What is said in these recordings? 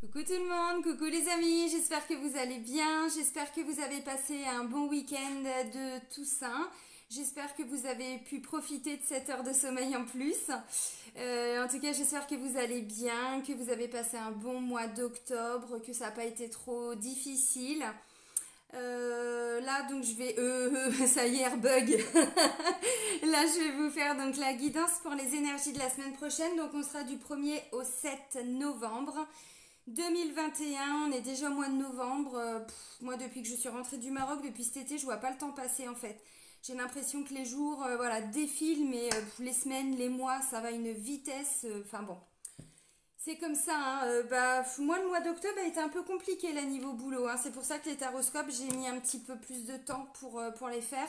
Coucou tout le monde, coucou les amis, j'espère que vous allez bien, j'espère que vous avez passé un bon week-end de Toussaint, j'espère que vous avez pu profiter de cette heure de sommeil en plus. En tout cas, j'espère que vous allez bien, que vous avez passé un bon mois d'octobre, que ça n'a pas été trop difficile. Là donc je vais ça y est, bug. Là je vais vous faire donc la guidance pour les énergies de la semaine prochaine. Donc on sera du 1er au 7 novembre 2021. On est déjà au mois de novembre. Moi depuis que je suis rentrée du Maroc, depuis cet été, je vois pas le temps passer en fait. J'ai l'impression que les jours voilà, défilent, mais les semaines, les mois, ça va à une vitesse. Enfin bon. C'est comme ça, hein. Moi le mois d'octobre a été un peu compliqué là niveau boulot, hein. C'est pour ça que les taroscopes, j'ai mis un petit peu plus de temps pour les faire.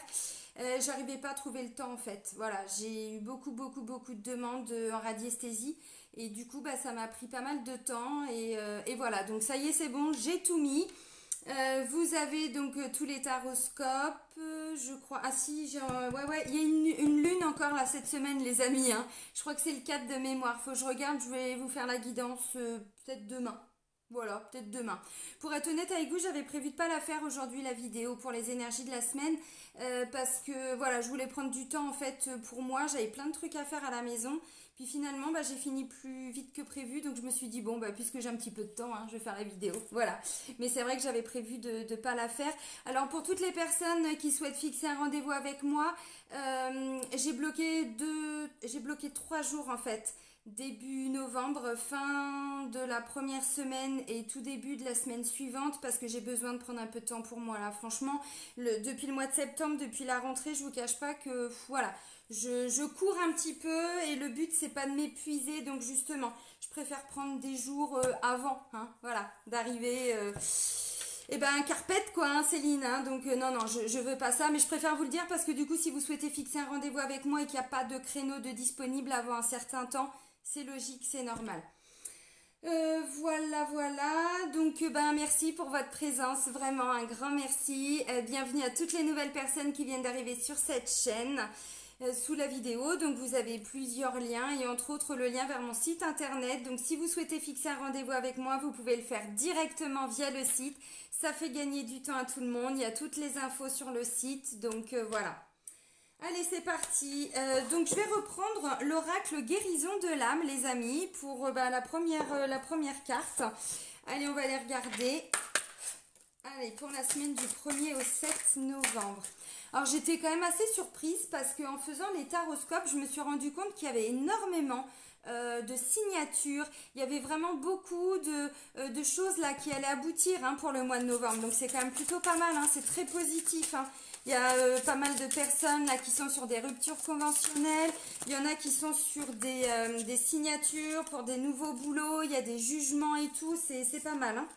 J'arrivais pas à trouver le temps en fait. Voilà, j'ai eu beaucoup de demandes en radiesthésie et du coup ça m'a pris pas mal de temps et voilà. Donc ça y est, c'est bon, j'ai tout mis. Vous avez donc tous les taroscopes, je crois. Ah si, ouais, il y a une lune encore là cette semaine, les amis, hein. Je crois que c'est le 4 de mémoire. Faut que je regarde, je vais vous faire la guidance peut-être demain. Voilà, peut-être demain. Pour être honnête avec vous, j'avais prévu de pas la faire aujourd'hui la vidéo pour les énergies de la semaine parce que voilà, je voulais prendre du temps en fait pour moi. J'avais plein de trucs à faire à la maison. Puis finalement, j'ai fini plus vite que prévu, donc je me suis dit bon, puisque j'ai un petit peu de temps, hein, je vais faire la vidéo. Voilà. Mais c'est vrai que j'avais prévu de ne pas la faire. Alors pour toutes les personnes qui souhaitent fixer un rendez-vous avec moi, j'ai bloqué 3 jours en fait. Début novembre, fin de la première semaine et tout début de la semaine suivante parce que j'ai besoin de prendre un peu de temps pour moi là. Franchement, depuis le mois de septembre, depuis la rentrée, je vous cache pas que voilà, je cours un petit peu et le but c'est pas de m'épuiser, donc justement, je préfère prendre des jours avant, hein, voilà, d'arriver. Carpette quoi, hein, Céline, hein, donc non, je veux pas ça, mais je préfère vous le dire parce que du coup, si vous souhaitez fixer un rendez-vous avec moi et qu'il n'y a pas de créneau de disponible avant un certain temps, c'est logique, c'est normal. Voilà, donc merci pour votre présence, vraiment un grand merci. Bienvenue à toutes les nouvelles personnes qui viennent d'arriver sur cette chaîne. Sous la vidéo, donc vous avez plusieurs liens et entre autres le lien vers mon site internet. Donc si vous souhaitez fixer un rendez-vous avec moi, vous pouvez le faire directement via le site. Ça fait gagner du temps à tout le monde. Il y a toutes les infos sur le site, donc voilà. Allez, c'est parti. Donc je vais reprendre l'oracle guérison de l'âme, les amis, pour la première carte. Allez, on va les regarder. Allez, pour la semaine du 1er au 7 novembre. Alors j'étais quand même assez surprise parce qu'en faisant les taroscopes, je me suis rendu compte qu'il y avait énormément de signatures. Il y avait vraiment beaucoup de choses là qui allaient aboutir hein, pour le mois de novembre. Donc c'est quand même plutôt pas mal, hein, c'est très positif. Hein. Il y a pas mal de personnes là qui sont sur des ruptures conventionnelles. Il y en a qui sont sur des signatures pour des nouveaux boulots. Il y a des jugements et tout. C'est pas mal, hein.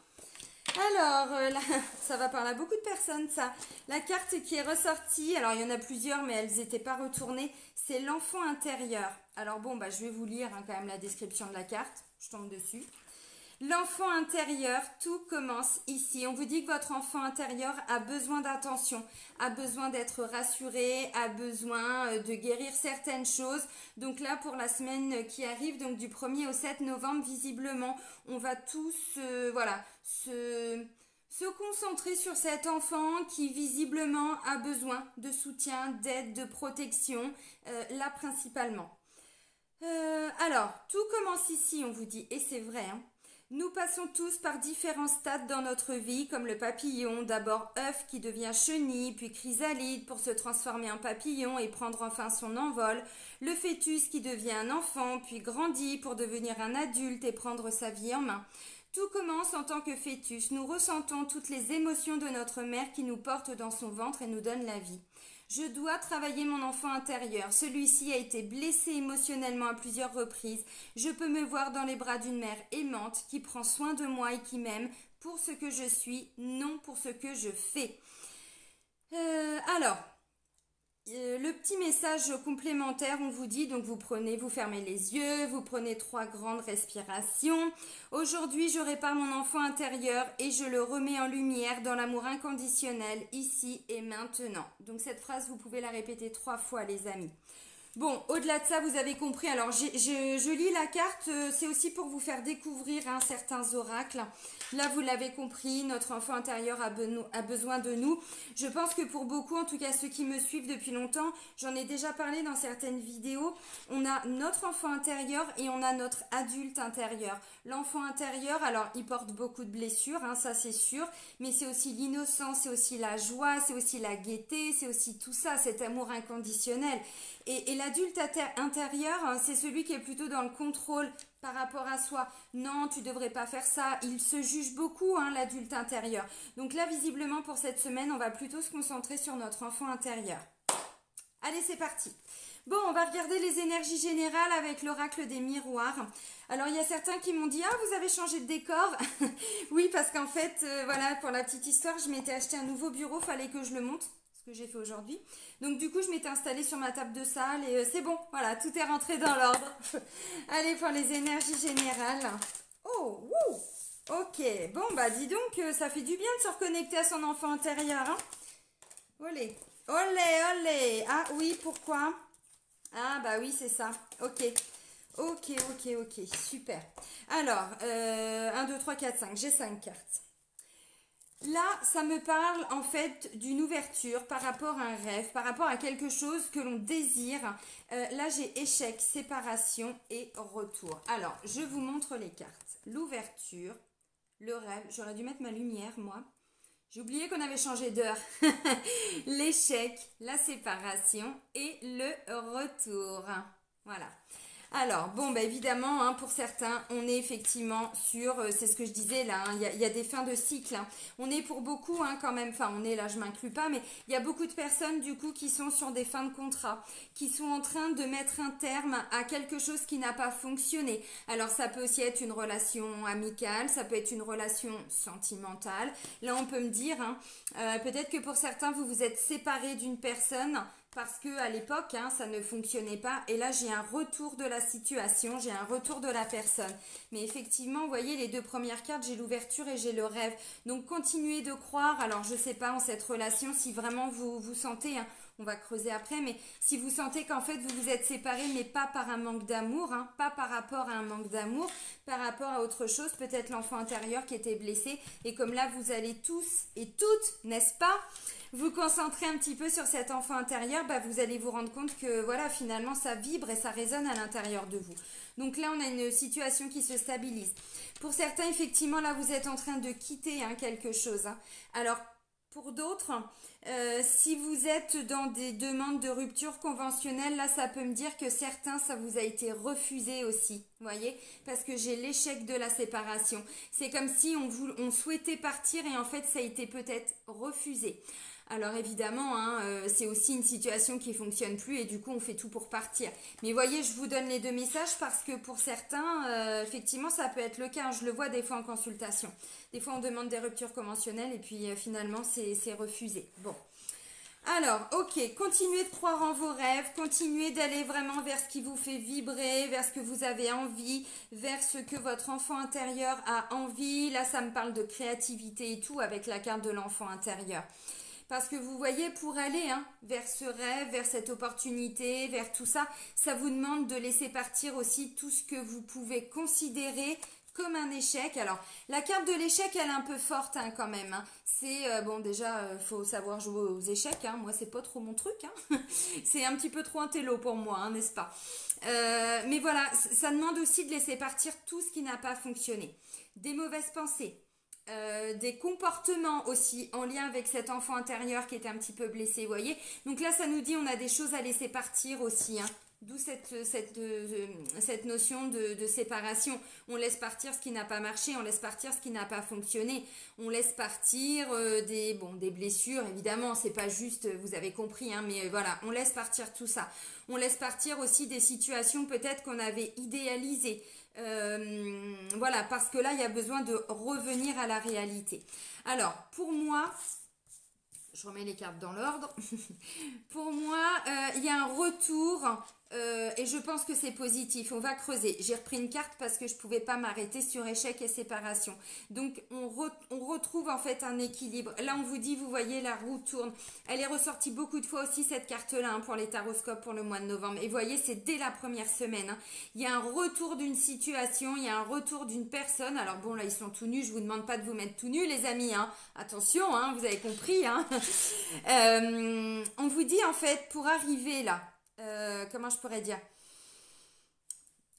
Alors, là, ça va parler à beaucoup de personnes, ça. La carte qui est ressortie, alors il y en a plusieurs, mais elles n'étaient pas retournées, c'est l'enfant intérieur. Alors bon, je vais vous lire hein, quand même la description de la carte, je tombe dessus. L'enfant intérieur, tout commence ici. On vous dit que votre enfant intérieur a besoin d'attention, a besoin d'être rassuré, a besoin de guérir certaines choses. Donc là, pour la semaine qui arrive, donc du 1er au 7 novembre, visiblement, on va tous, se concentrer sur cet enfant qui visiblement a besoin de soutien, d'aide, de protection, là principalement. Alors, tout commence ici, on vous dit, et c'est vrai, hein. Nous passons tous par différents stades dans notre vie, comme le papillon, d'abord œuf qui devient chenille, puis chrysalide pour se transformer en papillon et prendre enfin son envol, le fœtus qui devient un enfant, puis grandit pour devenir un adulte et prendre sa vie en main. Tout commence en tant que fœtus. Nous ressentons toutes les émotions de notre mère qui nous porte dans son ventre et nous donne la vie. Je dois travailler mon enfant intérieur. Celui-ci a été blessé émotionnellement à plusieurs reprises. Je peux me voir dans les bras d'une mère aimante qui prend soin de moi et qui m'aime pour ce que je suis, non pour ce que je fais. Le petit message complémentaire, on vous dit, donc vous fermez les yeux, vous prenez 3 grandes respirations. Aujourd'hui, je répare mon enfant intérieur et je le remets en lumière dans l'amour inconditionnel, ici et maintenant. Donc cette phrase, vous pouvez la répéter 3 fois, les amis. Bon, au-delà de ça, vous avez compris. Alors, je lis la carte, c'est aussi pour vous faire découvrir certains oracles. Là, vous l'avez compris, notre enfant intérieur a besoin de nous. Je pense que pour beaucoup, en tout cas ceux qui me suivent depuis longtemps, j'en ai déjà parlé dans certaines vidéos, on a notre enfant intérieur et on a notre adulte intérieur. L'enfant intérieur, alors il porte beaucoup de blessures, ça c'est sûr, mais c'est aussi l'innocence, c'est aussi la joie, c'est aussi la gaieté, c'est aussi tout ça, cet amour inconditionnel. Et l'adulte intérieur, c'est celui qui est plutôt dans le contrôle par rapport à soi. Non, tu devrais pas faire ça. Il se juge beaucoup, l'adulte intérieur. Donc là, visiblement, pour cette semaine, on va plutôt se concentrer sur notre enfant intérieur. Allez, c'est parti. Bon, on va regarder les énergies générales avec l'oracle des miroirs. Alors, il y a certains qui m'ont dit « Ah, vous avez changé de décor ?» Oui, parce qu'en fait, voilà, pour la petite histoire, je m'étais acheté un nouveau bureau, fallait que je le monte, ce que j'ai fait aujourd'hui. Donc, du coup, je m'étais installée sur ma table de salle et c'est bon, voilà, tout est rentré dans l'ordre. Allez, pour les énergies générales. Oh, wouh! Ok, bon, bah dis donc, ça fait du bien de se reconnecter à son enfant intérieur, hein. Olé, olé, olé. Ah oui, pourquoi? Ah bah oui, c'est ça. Ok. Ok, ok, ok. Super. Alors, 1, 2, 3, 4, 5. J'ai 5 cartes. Là, ça me parle en fait d'une ouverture par rapport à un rêve, par rapport à quelque chose que l'on désire. Là, j'ai échec, séparation et retour. Alors, je vous montre les cartes. L'ouverture, le rêve. J'aurais dû mettre ma lumière, moi. J'ai oublié qu'on avait changé d'heure. L'échec, la séparation et le retour. Voilà. Alors, bon, bah évidemment, pour certains, on est effectivement sur, c'est ce que je disais là, il y a des fins de cycle. On est pour beaucoup quand même, enfin on est là, je m'inclus pas, mais il y a beaucoup de personnes du coup qui sont sur des fins de contrat, qui sont en train de mettre un terme à quelque chose qui n'a pas fonctionné. Alors ça peut aussi être une relation amicale, ça peut être une relation sentimentale. Là, on peut me dire, peut-être que pour certains, vous vous êtes séparés d'une personne parce que à l'époque, ça ne fonctionnait pas. Et là, j'ai un retour de la situation, j'ai un retour de la personne. Mais effectivement, vous voyez, les deux premières cartes, j'ai l'ouverture et j'ai le rêve. Donc, continuez de croire. Alors, je sais pas en cette relation si vraiment vous vous sentez, on va creuser après, mais si vous sentez qu'en fait, vous vous êtes séparés, mais pas par un manque d'amour, pas par rapport à un manque d'amour, par rapport à autre chose, peut-être l'enfant intérieur qui était blessé. Et comme là, vous allez tous et toutes, n'est-ce pas, vous concentrer un petit peu sur cet enfant intérieur, vous allez vous rendre compte que voilà, finalement ça vibre et ça résonne à l'intérieur de vous. Donc là, on a une situation qui se stabilise. Pour certains, effectivement, là, vous êtes en train de quitter quelque chose. Alors, pour d'autres, si vous êtes dans des demandes de rupture conventionnelle, là, ça peut me dire que certains, ça vous a été refusé aussi, vous voyez, parce que j'ai l'échec de la séparation. C'est comme si on souhaitait partir et en fait, ça a été peut-être refusé. Alors évidemment, c'est aussi une situation qui ne fonctionne plus et du coup on fait tout pour partir. Mais voyez, je vous donne les deux messages parce que pour certains, effectivement, ça peut être le cas. Je le vois des fois en consultation. Des fois on demande des ruptures conventionnelles et puis finalement c'est refusé. Bon. Alors, ok, continuez de croire en vos rêves, continuez d'aller vraiment vers ce qui vous fait vibrer, vers ce que vous avez envie, vers ce que votre enfant intérieur a envie. Là, ça me parle de créativité et tout avec la carte de l'enfant intérieur. Parce que vous voyez, pour aller vers ce rêve, vers cette opportunité, vers tout ça, ça vous demande de laisser partir aussi tout ce que vous pouvez considérer comme un échec. Alors, la carte de l'échec, elle est un peu forte quand même. C'est, bon, déjà, faut savoir jouer aux échecs. Moi, c'est pas trop mon truc. C'est un petit peu trop un télo pour moi, n'est-ce pas? Mais voilà, ça demande aussi de laisser partir tout ce qui n'a pas fonctionné. Des mauvaises pensées. Des comportements aussi en lien avec cet enfant intérieur qui était un petit peu blessé, vous voyez. Donc là, ça nous dit on a des choses à laisser partir aussi. D'où cette notion de séparation. On laisse partir ce qui n'a pas marché, on laisse partir ce qui n'a pas fonctionné. On laisse partir des blessures, évidemment, c'est pas juste, vous avez compris, mais voilà, on laisse partir tout ça. On laisse partir aussi des situations peut-être qu'on avait idéalisées. Voilà, parce que là, il y a besoin de revenir à la réalité. Alors, pour moi, je remets les cartes dans l'ordre. Pour moi, il y a un retour Et je pense que c'est positif. On va creuser. J'ai repris une carte parce que je pouvais pas m'arrêter sur échec et séparation. Donc on retrouve en fait un équilibre. Là on vous dit, vous voyez la roue tourne. Elle est ressortie beaucoup de fois aussi cette carte-là hein, pour les taroscopes pour le mois de novembre. Et vous voyez c'est dès la première semaine. Hein. Il y a un retour d'une situation, il y a un retour d'une personne. Alors bon là ils sont tout nus. Je vous demande pas de vous mettre tout nus les amis. Hein. Attention, hein, vous avez compris. Hein. On vous dit en fait pour arriver là. Comment je pourrais dire?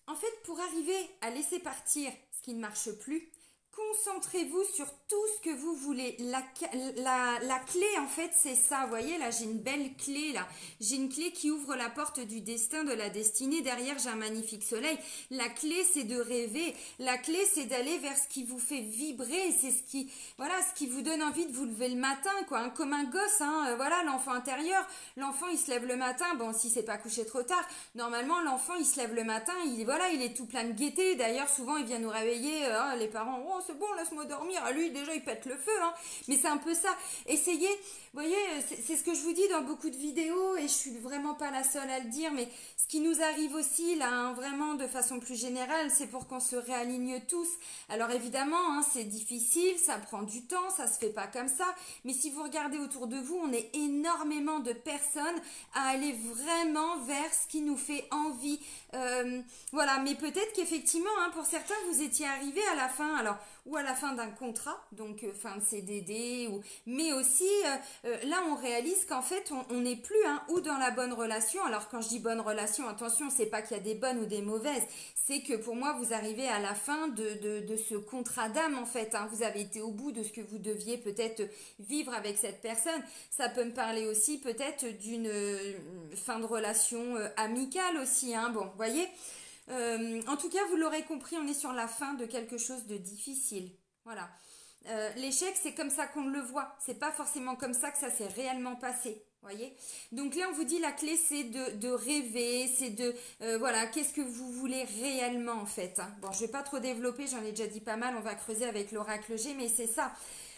En fait, pour arriver à laisser partir ce qui ne marche plus, concentrez-vous sur tout ce que vous voulez. La clé, en fait, c'est ça. Vous voyez, là, j'ai une belle clé, là. J'ai une clé qui ouvre la porte du destin, de la destinée. Derrière, j'ai un magnifique soleil. La clé, c'est de rêver. La clé, c'est d'aller vers ce qui vous fait vibrer. C'est ce qui, voilà, ce qui vous donne envie de vous lever le matin, quoi. Hein, comme un gosse, hein. Voilà, l'enfant intérieur. L'enfant, il se lève le matin. Bon, si c'est pas couché trop tard, normalement, l'enfant, il se lève le matin. Voilà, il est tout plein de gaieté. D'ailleurs, souvent, il vient nous réveiller. Les parents, oh, c'est bon, laisse-moi dormir. Ah, lui, déjà, il pète le feu. Hein. Mais c'est un peu ça. Essayez, vous voyez, c'est ce que je vous dis dans beaucoup de vidéos et je suis vraiment pas la seule à le dire, mais ce qui nous arrive aussi, là, hein, vraiment de façon plus générale, c'est pour qu'on se réaligne tous. Alors évidemment, hein, c'est difficile, ça prend du temps, ça se fait pas comme ça, mais si vous regardez autour de vous, on est énormément de personnes à aller vraiment vers ce qui nous fait envie. Voilà, mais peut-être qu'effectivement, hein, pour certains, vous étiez arrivés à la fin, alors ou à la fin d'un contrat, donc fin de CDD, mais aussi là on réalise qu'en fait on n'est plus hein, ou dans la bonne relation. Alors quand je dis bonne relation, attention, c'est pas qu'il y a des bonnes ou des mauvaises, c'est que pour moi vous arrivez à la fin de ce contrat d'âme en fait, hein. Vous avez été au bout de ce que vous deviez peut-être vivre avec cette personne. Ça peut me parler aussi peut-être d'une fin de relation amicale aussi, hein. Bon, vous voyez. En tout cas, vous l'aurez compris, on est sur la fin de quelque chose de difficile. Voilà. L'échec, c'est comme ça qu'on le voit. C'est pas forcément comme ça que ça s'est réellement passé. Voyez. Donc là, on vous dit la clé, c'est de rêver, c'est de voilà, qu'est-ce que vous voulez réellement en fait. Hein. Bon, je vais pas trop développer, j'en ai déjà dit pas mal. On va creuser avec l'oracle G, mais c'est ça.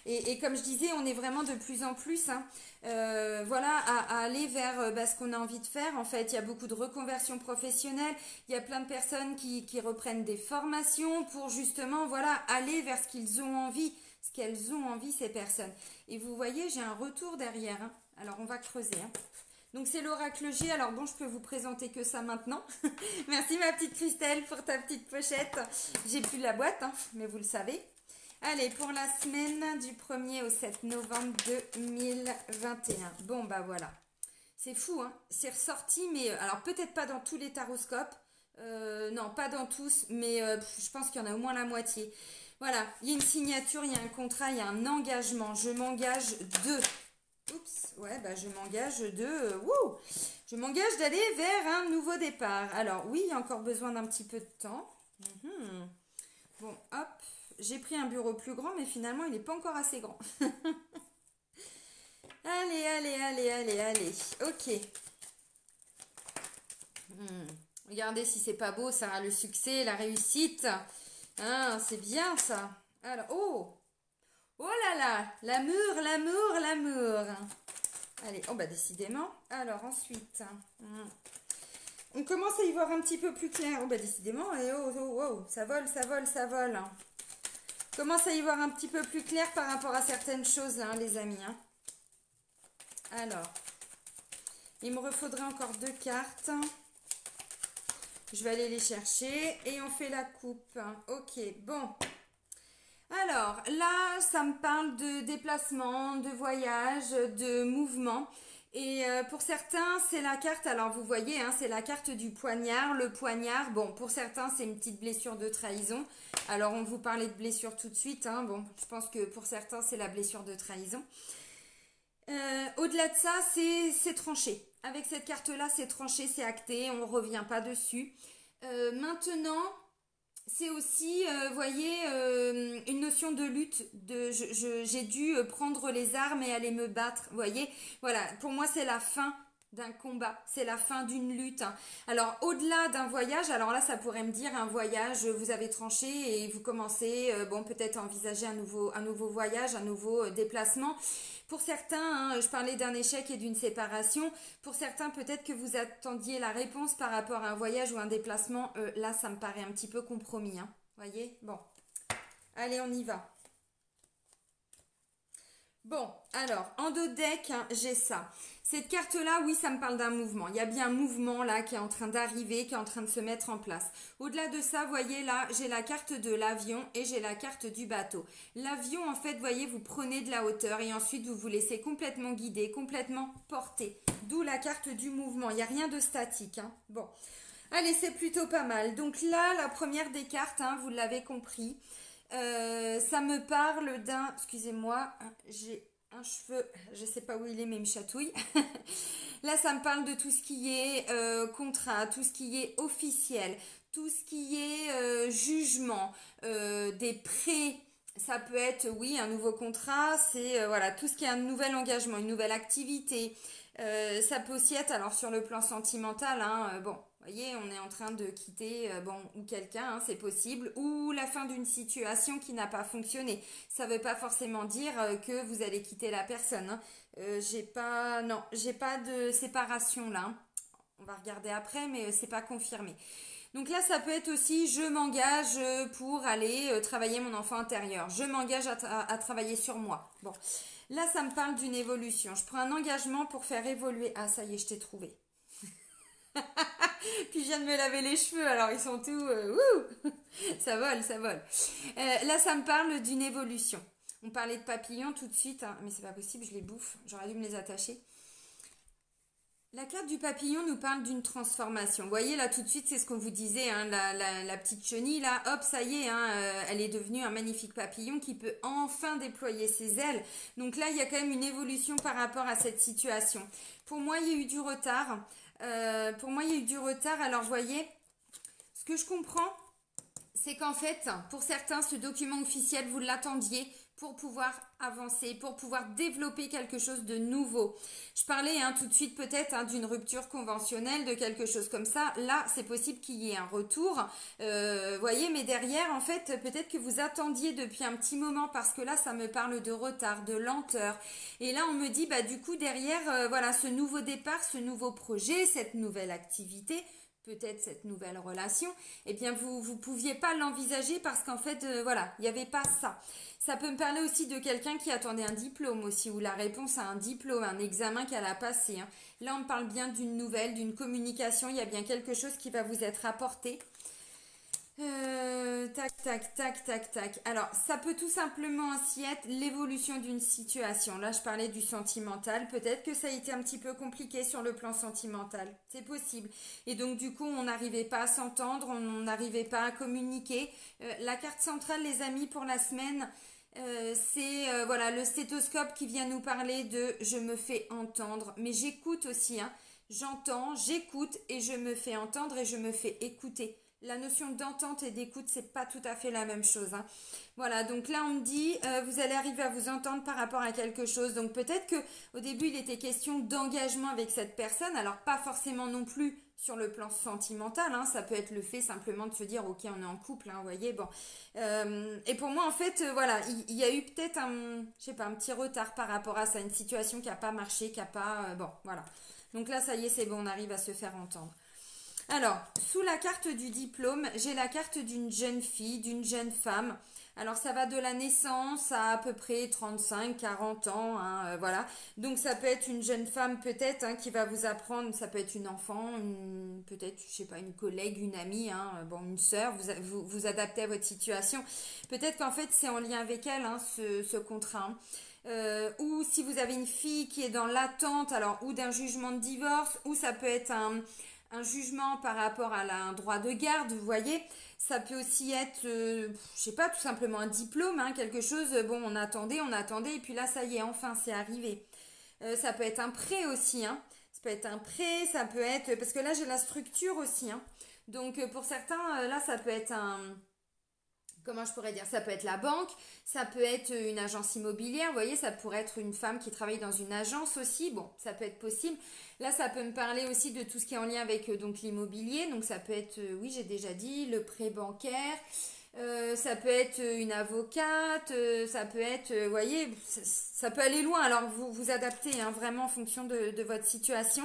Et comme je disais, on est vraiment de plus en plus, hein, voilà, à aller vers ce qu'on a envie de faire. En fait, il y a beaucoup de reconversions professionnelles. Il y a plein de personnes qui reprennent des formations pour justement, voilà, aller vers ce qu'ils ont envie, ce qu'elles ont envie ces personnes. Et vous voyez, j'ai un retour derrière. Hein. Alors, on va creuser. Hein. Donc, c'est l'oracle G. Alors, bon, je peux vous présenter que ça maintenant. Merci, ma petite Christelle, pour ta petite pochette. J'ai plus la boîte, hein, mais vous le savez. Allez, pour la semaine du 1er au 7 novembre 2021. Bon, bah voilà. C'est fou, hein. C'est ressorti, mais alors peut-être pas dans tous les taroscopes. Non, pas dans tous, mais je pense qu'il y en a au moins la moitié. Voilà, il y a une signature, il y a un contrat, il y a un engagement. Je m'engage de... Oups, ouais, bah je m'engage de... wouh, je m'engage d'aller vers un nouveau départ. Alors oui, il y a encore besoin d'un petit peu de temps. Bon, hop. J'ai pris un bureau plus grand, mais finalement, il n'est pas encore assez grand. Allez, allez, allez, allez, allez. Ok. Regardez si c'est pas beau, ça. Le succès, la réussite. Hein, c'est bien, ça. Alors, oh. Oh là là. L'amour, l'amour, l'amour. Allez, oh bah décidément. Alors, ensuite. On commence à y voir un petit peu plus clair. Oh bah décidément. Et oh, oh, oh. Ça vole, ça vole, ça vole. Commence à y voir un petit peu plus clair par rapport à certaines choses, là, hein, les amis. Hein. Alors, il me refaudrait encore 2 cartes. Je vais aller les chercher et on fait la coupe. Ok, bon. Alors, là, ça me parle de déplacement, de voyage, de mouvement. Et pour certains, c'est la carte, alors vous voyez, hein, c'est la carte du poignard. Le poignard, bon, pour certains, c'est une petite blessure de trahison. Alors, on vous parlait de blessure tout de suite. Hein, bon, je pense que pour certains, c'est la blessure de trahison. Au-delà de ça, c'est tranché. Avec cette carte-là, c'est tranché, c'est acté, on ne revient pas dessus. Maintenant, c'est aussi, voyez, une notion de lutte. J'ai dû prendre les armes et aller me battre. Vous voyez, voilà, pour moi, c'est la fin d'un combat, c'est la fin d'une lutte, hein. Alors au-delà d'un voyage, alors là ça pourrait me dire un voyage, vous avez tranché et vous commencez, bon peut-être à envisager un nouveau voyage, un nouveau déplacement. Pour certains, hein, je parlais d'un échec et d'une séparation. Pour certains, peut-être que vous attendiez la réponse par rapport à un voyage ou un déplacement. Là, ça me paraît un petit peu compromis, hein. Voyez? Bon, allez, on y va. Bon, alors, en dos de deck, hein, j'ai ça. Cette carte-là, oui, ça me parle d'un mouvement. Il y a bien un mouvement là qui est en train d'arriver, qui est en train de se mettre en place. Au-delà de ça, voyez là, j'ai la carte de l'avion et j'ai la carte du bateau. L'avion, en fait, voyez, vous prenez de la hauteur et ensuite vous vous laissez complètement guider, complètement porter. D'où la carte du mouvement. Il n'y a rien de statique, hein. Bon, allez, c'est plutôt pas mal. Donc là, la première des cartes, hein, vous l'avez compris. Ça me parle d'un... Excusez-moi, j'ai un cheveu, je sais pas où il est, mais il me chatouille. Là, ça me parle de tout ce qui est contrat, tout ce qui est officiel, tout ce qui est jugement, des prêts. Ça peut être, oui, un nouveau contrat, c'est voilà, tout ce qui est un nouvel engagement, une nouvelle activité. Ça peut aussi être, alors sur le plan sentimental, hein, bon, vous voyez, on est en train de quitter, bon, ou quelqu'un, hein, c'est possible, ou la fin d'une situation qui n'a pas fonctionné. Ça ne veut pas forcément dire que vous allez quitter la personne, hein. Non, j'ai pas de séparation là, hein. On va regarder après, mais c'est pas confirmé. Donc là, ça peut être aussi, je m'engage pour aller travailler mon enfant intérieur. Je m'engage à travailler sur moi. Bon, là, ça me parle d'une évolution. Je prends un engagement pour faire évoluer. Ah, ça y est, je t'ai trouvé. Puis je viens de me laver les cheveux, alors ils sont tout... ça vole, ça vole. Là, ça me parle d'une évolution. On parlait de papillons tout de suite, hein, mais c'est pas possible, je les bouffe. J'aurais dû me les attacher. La carte du papillon nous parle d'une transformation. Vous voyez, là, tout de suite, c'est ce qu'on vous disait, hein, la petite chenille, là, hop, ça y est, hein, elle est devenue un magnifique papillon qui peut enfin déployer ses ailes. Donc là, il y a quand même une évolution par rapport à cette situation. Pour moi, il y a eu du retard. Alors, vous voyez, ce que je comprends, c'est qu'en fait, pour certains, ce document officiel, vous l'attendiez pour pouvoir avancer, pour pouvoir développer quelque chose de nouveau. Je parlais tout de suite peut-être d'une rupture conventionnelle, de quelque chose comme ça. Là, c'est possible qu'il y ait un retour, voyez, mais derrière, en fait, peut-être que vous attendiez depuis un petit moment, parce que là, ça me parle de retard, de lenteur. Et là, on me dit, bah du coup, derrière, voilà, ce nouveau départ, ce nouveau projet, cette nouvelle activité, peut-être cette nouvelle relation, eh bien vous pouviez pas l'envisager parce qu'en fait voilà, il n'y avait pas ça. Ça peut me parler aussi de quelqu'un qui attendait un diplôme aussi, ou la réponse à un diplôme, un examen qu'elle a passé, hein. Là on me parle bien d'une nouvelle, d'une communication, il y a bien quelque chose qui va vous être apporté. Tac. Alors, ça peut tout simplement aussi être l'évolution d'une situation. Là, je parlais du sentimental. Peut-être que ça a été un petit peu compliqué sur le plan sentimental. C'est possible. Et donc, du coup, on n'arrivait pas à s'entendre, on n'arrivait pas à communiquer. La carte centrale, les amis, pour la semaine, c'est voilà, le stéthoscope qui vient nous parler de « je me fais entendre ». Mais j'écoute aussi, hein. J'entends, j'écoute et je me fais entendre et je me fais écouter. La notion d'entente et d'écoute, c'est pas tout à fait la même chose, hein. Voilà, donc là on me dit, vous allez arriver à vous entendre par rapport à quelque chose. Donc peut-être que au début il était question d'engagement avec cette personne, alors pas forcément non plus sur le plan sentimental, hein. Ça peut être le fait simplement de se dire, ok, on est en couple, hein, vous voyez, bon. Et pour moi en fait, voilà, il y a eu peut-être je sais pas, un petit retard par rapport à ça, une situation qui a pas marché, qui a pas, bon, voilà. Donc là ça y est, c'est bon, on arrive à se faire entendre. Alors, sous la carte du diplôme, j'ai la carte d'une jeune fille, d'une jeune femme. Alors, ça va de la naissance à peu près 35, 40 ans, hein, voilà. Donc, ça peut être une jeune femme peut-être, hein, qui va vous apprendre, ça peut être une enfant, peut-être, je sais pas, une collègue, une amie, hein, bon, une sœur, vous adaptez à votre situation. Peut-être qu'en fait, c'est en lien avec elle, hein, ce contrat, hein. Ou si vous avez une fille qui est dans l'attente, alors, ou d'un jugement de divorce, ou ça peut être un jugement par rapport à un droit de garde, vous voyez. Ça peut aussi être, je sais pas, tout simplement un diplôme, hein, quelque chose, bon, on attendait, et puis là, ça y est, enfin, c'est arrivé. Ça peut être un prêt aussi, hein. Ça peut être un prêt, ça peut être, parce que là, j'ai la structure aussi, hein. Donc, pour certains, là, ça peut être comment je pourrais dire, ça peut être la banque, ça peut être une agence immobilière, vous voyez, ça pourrait être une femme qui travaille dans une agence aussi, bon, ça peut être possible. Là, ça peut me parler aussi de tout ce qui est en lien avec donc l'immobilier, donc ça peut être, oui, j'ai déjà dit, le prêt bancaire, ça peut être une avocate, ça peut être, vous voyez, ça peut aller loin, alors vous vous adaptez hein, vraiment en fonction de votre situation.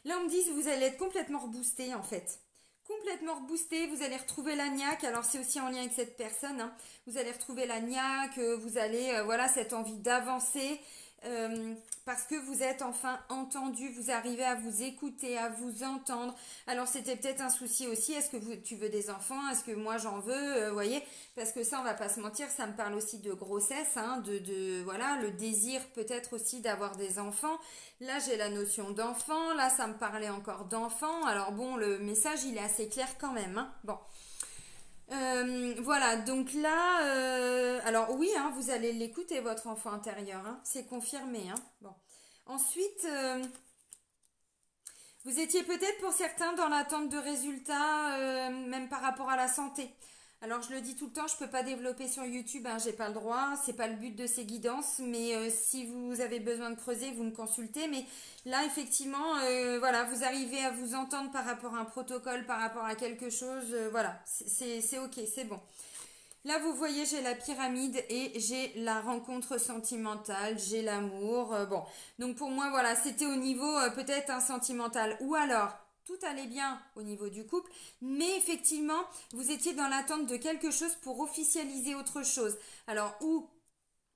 Là, on me dit que vous allez être complètement reboosté en fait. Complètement reboosté, vous allez retrouver la niaque, alors c'est aussi en lien avec cette personne, hein. Vous allez retrouver la niaque, vous allez, voilà, cette envie d'avancer, parce que vous êtes enfin entendu, vous arrivez à vous écouter, à vous entendre. Alors c'était peut-être un souci aussi, est-ce que tu veux des enfants, est-ce que moi j'en veux, vous voyez, parce que ça on va pas se mentir, ça me parle aussi de grossesse, hein, voilà, le désir peut-être aussi d'avoir des enfants. Là j'ai la notion d'enfant, là ça me parlait encore d'enfant, alors bon le message il est assez clair quand même, hein. Bon. Voilà, donc là, alors oui, hein, vous allez l'écouter, votre enfant intérieur, hein, c'est confirmé. Hein, bon. Ensuite, vous étiez peut-être pour certains dans l'attente de résultats, même par rapport à la santé. Alors je le dis tout le temps, je peux pas développer sur YouTube, hein, j'ai pas le droit, c'est pas le but de ces guidances, mais si vous avez besoin de creuser, vous me consultez. Mais là effectivement, voilà, vous arrivez à vous entendre par rapport à un protocole, par rapport à quelque chose, voilà, c'est ok, c'est bon. Là vous voyez, j'ai la pyramide et j'ai la rencontre sentimentale, j'ai l'amour, bon. Donc pour moi voilà, c'était au niveau peut-être un sentimental ou alors tout allait bien au niveau du couple, mais effectivement, vous étiez dans l'attente de quelque chose pour officialiser autre chose. Alors, ou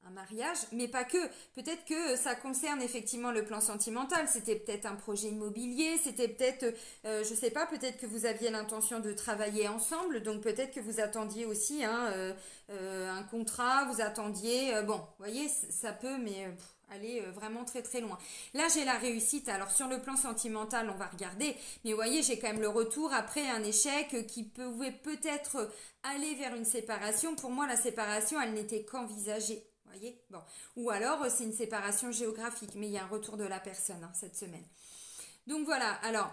un mariage, mais pas que. Peut-être que ça concerne effectivement le plan sentimental. C'était peut-être un projet immobilier, c'était peut-être, je sais pas, peut-être que vous aviez l'intention de travailler ensemble, donc peut-être que vous attendiez aussi hein, un contrat, vous attendiez, bon, vous voyez, ça peut, mais aller vraiment très très loin. Là, j'ai la réussite. Alors, sur le plan sentimental, on va regarder. Mais vous voyez, j'ai quand même le retour après un échec qui pouvait peut-être aller vers une séparation. Pour moi, la séparation, elle n'était qu'envisagée. Vous voyez, bon. Ou alors, c'est une séparation géographique. Mais il y a un retour de la personne hein, cette semaine. Donc voilà. Alors,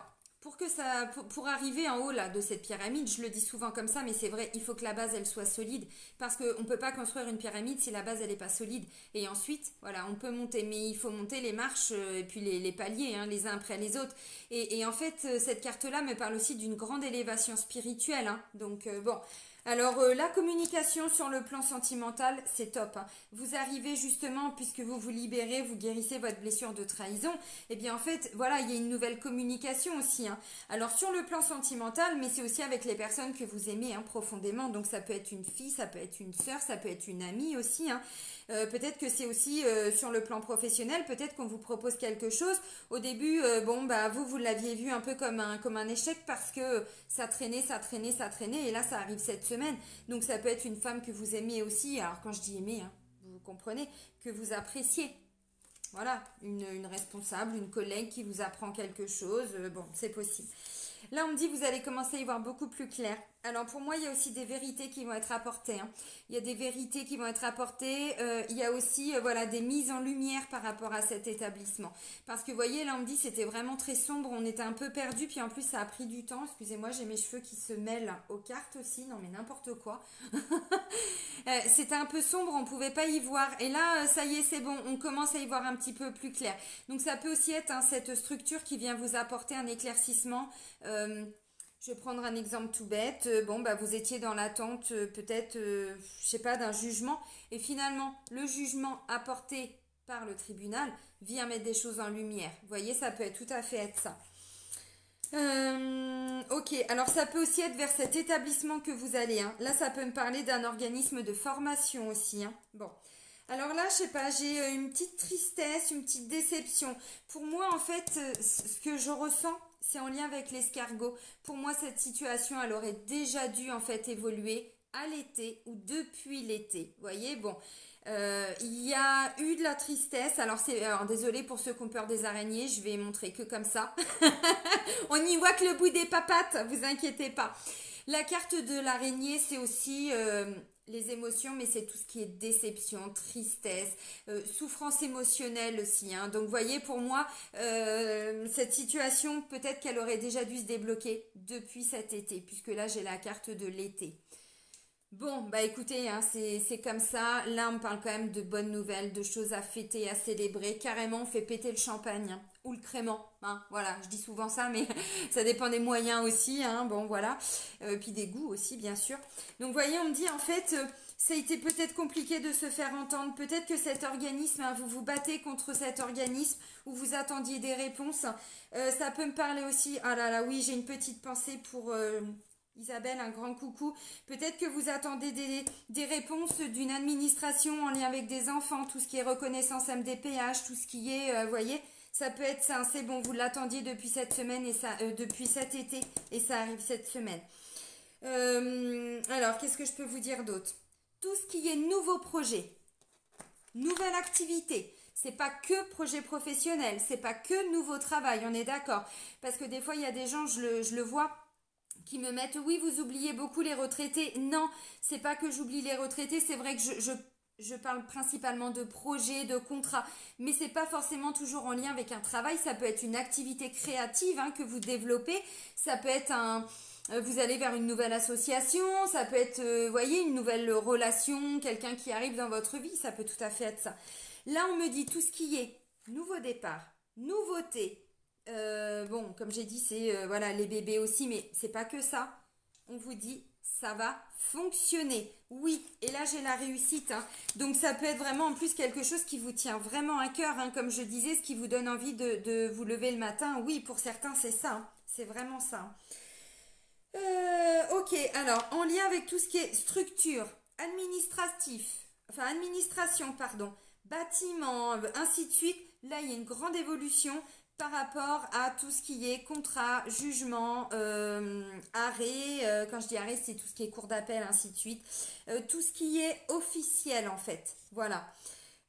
pour arriver en haut là de cette pyramide, je le dis souvent comme ça, mais c'est vrai, il faut que la base elle soit solide parce qu'on ne peut pas construire une pyramide si la base elle n'est pas solide. Et ensuite, voilà, on peut monter, mais il faut monter les marches et puis les paliers, hein, les uns après les autres. Et en fait, cette carte-là me parle aussi d'une grande élévation spirituelle. Hein. Donc bon. Alors la communication sur le plan sentimental, c'est top. Hein. Vous arrivez justement, puisque vous vous libérez, vous guérissez votre blessure de trahison, et bien en fait, voilà, il y a une nouvelle communication aussi. Hein. Alors sur le plan sentimental, mais c'est aussi avec les personnes que vous aimez hein, profondément. Donc ça peut être une fille, ça peut être une sœur, ça peut être une amie aussi. Hein. Peut-être que c'est aussi sur le plan professionnel, peut-être qu'on vous propose quelque chose. Au début, bon, bah vous l'aviez vu un peu comme un échec parce que ça traînait, ça traînait, ça traînait, et là ça arrive cette semaine. Donc ça peut être une femme que vous aimez aussi. Alors quand je dis aimer, hein, vous comprenez, que vous appréciez. Voilà, une responsable, une collègue qui vous apprend quelque chose, bon, c'est possible. Là, on me dit vous allez commencer à y voir beaucoup plus clair. Alors pour moi, il y a aussi des vérités qui vont être apportées. Hein. Il y a des vérités qui vont être apportées. Il y a aussi voilà, des mises en lumière par rapport à cet établissement. Parce que vous voyez, là, on me dit c'était vraiment très sombre. On était un peu perdus. Puis en plus, ça a pris du temps. Excusez-moi, j'ai mes cheveux qui se mêlent aux cartes aussi. Non, mais n'importe quoi. C'était un peu sombre. On ne pouvait pas y voir. Et là, ça y est, c'est bon. On commence à y voir un petit peu plus clair. Donc ça peut aussi être hein, cette structure qui vient vous apporter un éclaircissement. Je vais prendre un exemple tout bête. Bon, bah, vous étiez dans l'attente peut-être, je sais pas, d'un jugement. Et finalement, le jugement apporté par le tribunal vient mettre des choses en lumière. Vous voyez, ça peut être tout à fait être ça. Ok, alors ça peut aussi être vers cet établissement que vous allez. Hein. Là, ça peut me parler d'un organisme de formation aussi. Hein. Bon. Alors là, je sais pas, j'ai une petite tristesse, une petite déception. Pour moi, en fait, ce que je ressens, c'est en lien avec l'escargot. Pour moi, cette situation, elle aurait déjà dû en fait évoluer à l'été ou depuis l'été. Vous voyez, bon, il y a eu de la tristesse. Alors, désolé pour ceux qui ont peur des araignées, je vais montrer que comme ça. On n'y voit que le bout des papates, vous inquiétez pas. La carte de l'araignée, c'est aussi les émotions, mais c'est tout ce qui est déception, tristesse, souffrance émotionnelle aussi. Hein. Donc, vous voyez, pour moi, cette situation, peut-être qu'elle aurait déjà dû se débloquer depuis cet été, puisque là, j'ai la carte de l'été. Bon, bah écoutez, hein, c'est comme ça. Là, on parle quand même de bonnes nouvelles, de choses à fêter, à célébrer. Carrément, on fait péter le champagne, hein, ou le crément. Hein, voilà, je dis souvent ça, mais ça dépend des moyens aussi. Hein, bon, voilà. Puis des goûts aussi, bien sûr. Donc, vous voyez, on me dit, en fait, ça a été peut-être compliqué de se faire entendre. Peut-être que cet organisme, hein, vous vous battez contre cet organisme où vous attendiez des réponses. Ça peut me parler aussi. Ah là là, oui, j'ai une petite pensée pour... Isabelle, un grand coucou. Peut-être que vous attendez des réponses d'une administration en lien avec des enfants, tout ce qui est reconnaissance MDPH, tout ce qui est, voyez, ça peut être ça, c'est bon, vous l'attendiez depuis cette semaine et ça, depuis cet été et ça arrive cette semaine. Alors, qu'est-ce que je peux vous dire d'autre? Tout ce qui est nouveau projet, nouvelle activité. C'est pas que projet professionnel, c'est pas que nouveau travail, on est d'accord. Parce que des fois, il y a des gens, je le vois, qui me mettent oui, vous oubliez beaucoup les retraités. Non, c'est pas que j'oublie les retraités, c'est vrai que je parle principalement de projets, de contrats, mais c'est pas forcément toujours en lien avec un travail. Ça peut être une activité créative, hein, que vous développez, ça peut être vous allez vers une nouvelle association, ça peut être, voyez, une nouvelle relation, quelqu'un qui arrive dans votre vie, ça peut tout à fait être ça. Là, on me dit tout ce qui est nouveau départ, nouveauté. Bon, comme j'ai dit, c'est voilà les bébés aussi, mais c'est pas que ça. On vous dit ça va fonctionner. Oui, et là j'ai la réussite. Hein. Donc ça peut être vraiment en plus quelque chose qui vous tient vraiment à cœur, hein, comme je disais, ce qui vous donne envie de vous lever le matin. Oui, pour certains c'est ça. Hein. C'est vraiment ça. Ok, alors en lien avec tout ce qui est structure, administration, pardon, bâtiment, ainsi de suite. Là, il y a une grande évolution par rapport à tout ce qui est contrat, jugement, arrêt. Quand je dis arrêt, c'est tout ce qui est cour d'appel, ainsi de suite. Tout ce qui est officiel, en fait. Voilà.